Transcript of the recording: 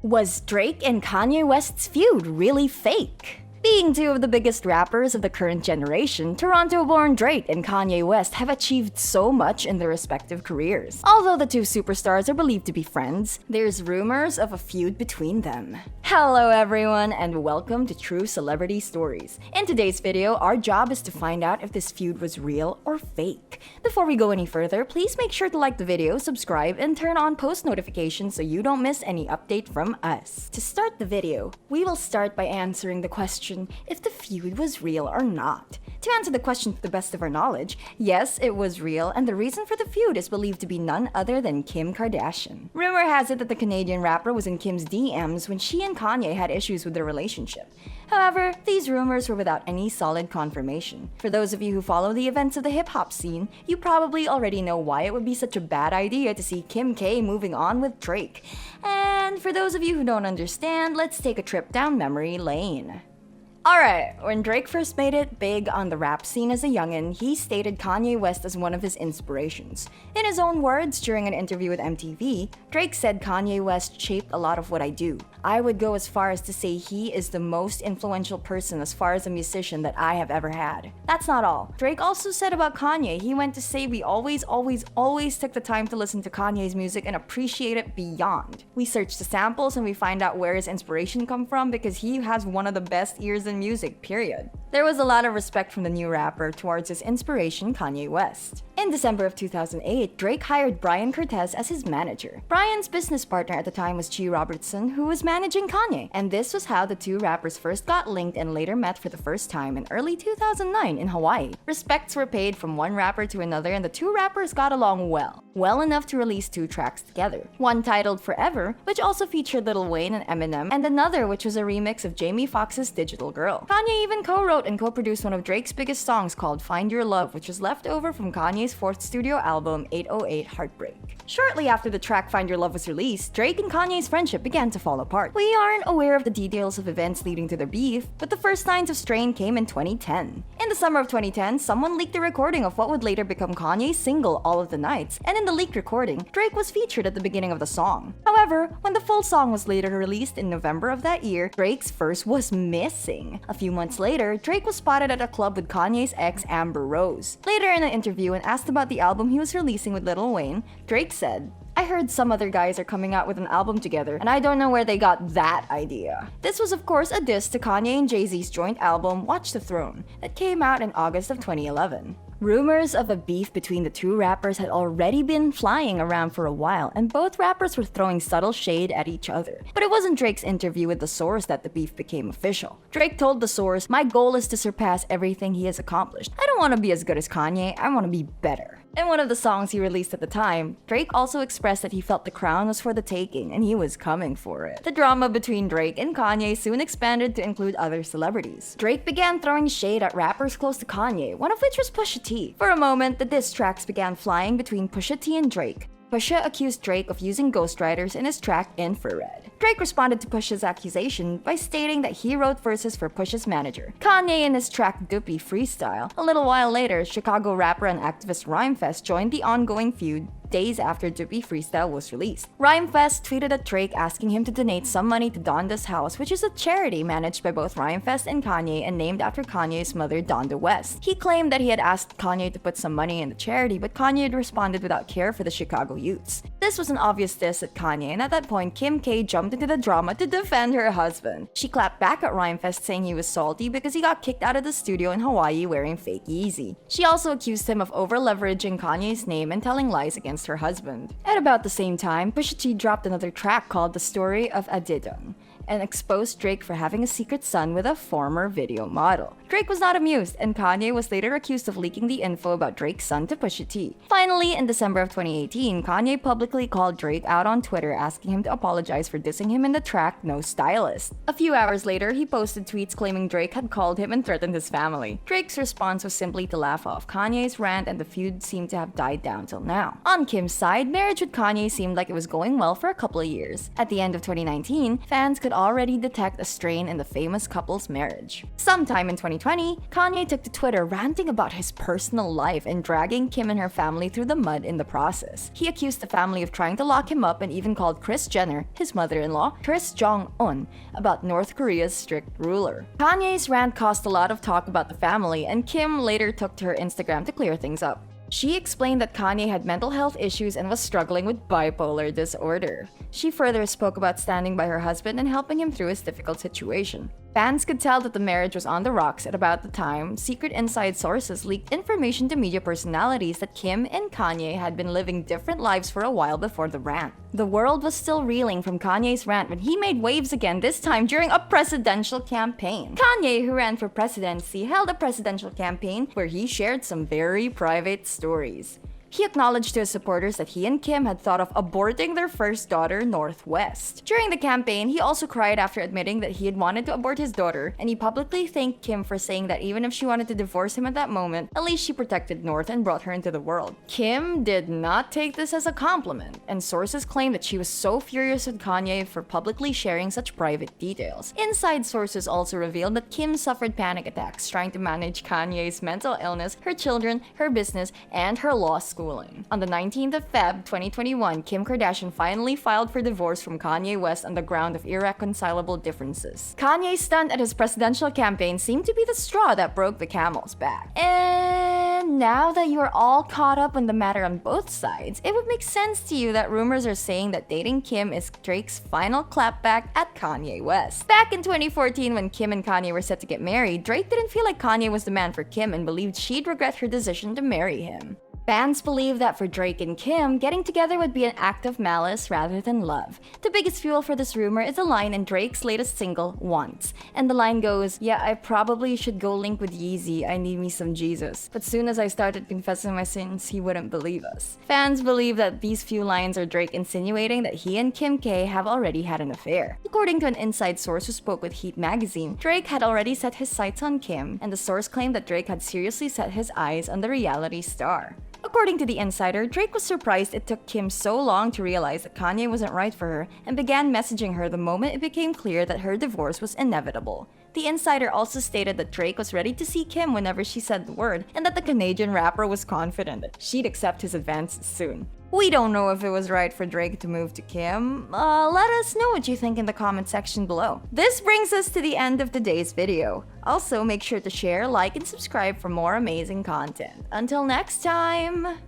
Was Drake and Kanye West's feud really fake? Being two of the biggest rappers of the current generation, Toronto-born Drake and Kanye West have achieved so much in their respective careers. Although the two superstars are believed to be friends, there's rumors of a feud between them. Hello everyone, and welcome to True Celebrity Stories. In today's video, our job is to find out if this feud was real or fake. Before we go any further, please make sure to like the video, subscribe, and turn on post notifications so you don't miss any update from us. To start the video, we will start by answering the question if the feud was real or not. To answer the question to the best of our knowledge, yes, it was real, and the reason for the feud is believed to be none other than Kim Kardashian. Rumor has it that the Canadian rapper was in Kim's DMs when she and Kanye had issues with their relationship. However, these rumors were without any solid confirmation. For those of you who follow the events of the hip-hop scene, you probably already know why it would be such a bad idea to see Kim K moving on with Drake. And for those of you who don't understand, let's take a trip down memory lane. Alright, when Drake first made it big on the rap scene as a youngin, he stated Kanye West as one of his inspirations. In his own words, during an interview with MTV, Drake said Kanye West shaped a lot of what I do. I would go as far as to say he is the most influential person as far as a musician that I have ever had. That's not all. Drake also said about Kanye, he went to say we always took the time to listen to Kanye's music and appreciate it beyond. We search the samples and we find out where his inspiration come from because he has one of the best ears in music, period. There was a lot of respect from the new rapper towards his inspiration, Kanye West. In December of 2008, Drake hired Brian Cortez as his manager. Brian's business partner at the time was G. Robertson, who was managing Kanye, and this was how the two rappers first got linked and later met for the first time in early 2009 in Hawaii. Respects were paid from one rapper to another, and the two rappers got along well enough to release two tracks together. One titled Forever, which also featured Lil Wayne and Eminem, and another which was a remix of Jamie Foxx's Digital Girl. Kanye even co-wrote and co-produced one of Drake's biggest songs called Find Your Love, which was left over from Kanye's fourth studio album, 808 Heartbreak. Shortly after the track Find Your Love was released, Drake and Kanye's friendship began to fall apart. We aren't aware of the details of events leading to their beef, but the first signs of strain came in 2010. In the summer of 2010, someone leaked a recording of what would later become Kanye's single, All of the Nights, and in the leaked recording, Drake was featured at the beginning of the song. However, when the full song was later released in November of that year, Drake's verse was missing. A few months later, Drake was spotted at a club with Kanye's ex Amber Rose. Later in an interview, when asked about the album he was releasing with Lil Wayne, Drake said, "I heard some other guys are coming out with an album together, and I don't know where they got that idea." This was of course a diss to Kanye and Jay-Z's joint album, Watch the Throne, that came out in August of 2011. Rumors of a beef between the two rappers had already been flying around for a while, and both rappers were throwing subtle shade at each other. But it wasn't Drake's interview with the source that the beef became official. Drake told the source, "My goal is to surpass everything he has accomplished. I don't want to be as good as Kanye, I want to be better." In one of the songs he released at the time, Drake also expressed that he felt the crown was for the taking and he was coming for it. The drama between Drake and Kanye soon expanded to include other celebrities. Drake began throwing shade at rappers close to Kanye, one of which was Pusha T. For a moment, the diss tracks began flying between Pusha T and Drake. Pusha accused Drake of using ghostwriters in his track Infrared. Drake responded to Pusha's accusation by stating that he wrote verses for Pusha's manager, Kanye, in his track Duppy Freestyle. A little while later, Chicago rapper and activist Rhymefest joined the ongoing feud days after Duppy Freestyle was released. Rhymefest tweeted at Drake asking him to donate some money to Donda's House, which is a charity managed by both Rhymefest and Kanye and named after Kanye's mother, Donda West. He claimed that he had asked Kanye to put some money in the charity, but Kanye had responded without care for the Chicago youths. This was an obvious diss at Kanye, and at that point, Kim K jumped into the drama to defend her husband. She clapped back at Rhymefest saying he was salty because he got kicked out of the studio in Hawaii wearing fake Yeezy. She also accused him of over-leveraging Kanye's name and telling lies against her husband. At about the same time, Pusha T dropped another track called The Story of Adidon and exposed Drake for having a secret son with a former video model. Drake was not amused, and Kanye was later accused of leaking the info about Drake's son to Pusha T. Finally, in December of 2018, Kanye publicly called Drake out on Twitter asking him to apologize for dissing him in the track No Stylist. A few hours later, he posted tweets claiming Drake had called him and threatened his family. Drake's response was simply to laugh off Kanye's rant, and the feud seemed to have died down till now. On Kim's side, marriage with Kanye seemed like it was going well for a couple of years. At the end of 2019, fans could already detect a strain in the famous couple's marriage. Sometime in 2020, Kanye took to Twitter ranting about his personal life and dragging Kim and her family through the mud in the process. He accused the family of trying to lock him up and even called Kris Jenner, his mother-in-law, Kris Jong-un, about North Korea's strict ruler. Kanye's rant caused a lot of talk about the family, and Kim later took to her Instagram to clear things up. She explained that Kanye had mental health issues and was struggling with bipolar disorder. She further spoke about standing by her husband and helping him through his difficult situation. Fans could tell that the marriage was on the rocks at about the time secret inside sources leaked information to media personalities that Kim and Kanye had been living different lives for a while before the rant. The world was still reeling from Kanye's rant when he made waves again, this time during a presidential campaign. Kanye, who ran for presidency, held a presidential campaign where he shared some very private stories. He acknowledged to his supporters that he and Kim had thought of aborting their first daughter, Northwest. During the campaign, he also cried after admitting that he had wanted to abort his daughter, and he publicly thanked Kim for saying that even if she wanted to divorce him at that moment, at least she protected North and brought her into the world. Kim did not take this as a compliment, and sources claim that she was so furious with Kanye for publicly sharing such private details. Inside sources also revealed that Kim suffered panic attacks trying to manage Kanye's mental illness, her children, her business, and her law school. On the 19th of Feb 2021, Kim Kardashian finally filed for divorce from Kanye West on the ground of irreconcilable differences. Kanye's stunt at his presidential campaign seemed to be the straw that broke the camel's back. And now that you are all caught up on the matter on both sides, it would make sense to you that rumors are saying that dating Kim is Drake's final clapback at Kanye West. Back in 2014, when Kim and Kanye were set to get married, Drake didn't feel like Kanye was the man for Kim and believed she'd regret her decision to marry him. Fans believe that for Drake and Kim, getting together would be an act of malice rather than love. The biggest fuel for this rumor is a line in Drake's latest single, Once. And the line goes, "Yeah, I probably should go link with Yeezy, I need me some Jesus. But soon as I started confessing my sins, he wouldn't believe us." Fans believe that these few lines are Drake insinuating that he and Kim K have already had an affair. According to an inside source who spoke with Heat magazine, Drake had already set his sights on Kim, and the source claimed that Drake had seriously set his eyes on the reality star. According to the insider, Drake was surprised it took Kim so long to realize that Kanye wasn't right for her and began messaging her the moment it became clear that her divorce was inevitable. The insider also stated that Drake was ready to see Kim whenever she said the word, and that the Canadian rapper was confident that she'd accept his advances soon. We don't know if it was right for Drake to move to Kim. Let us know what you think in the comment section below. This brings us to the end of today's video. Also, make sure to share, like, and subscribe for more amazing content. Until next time!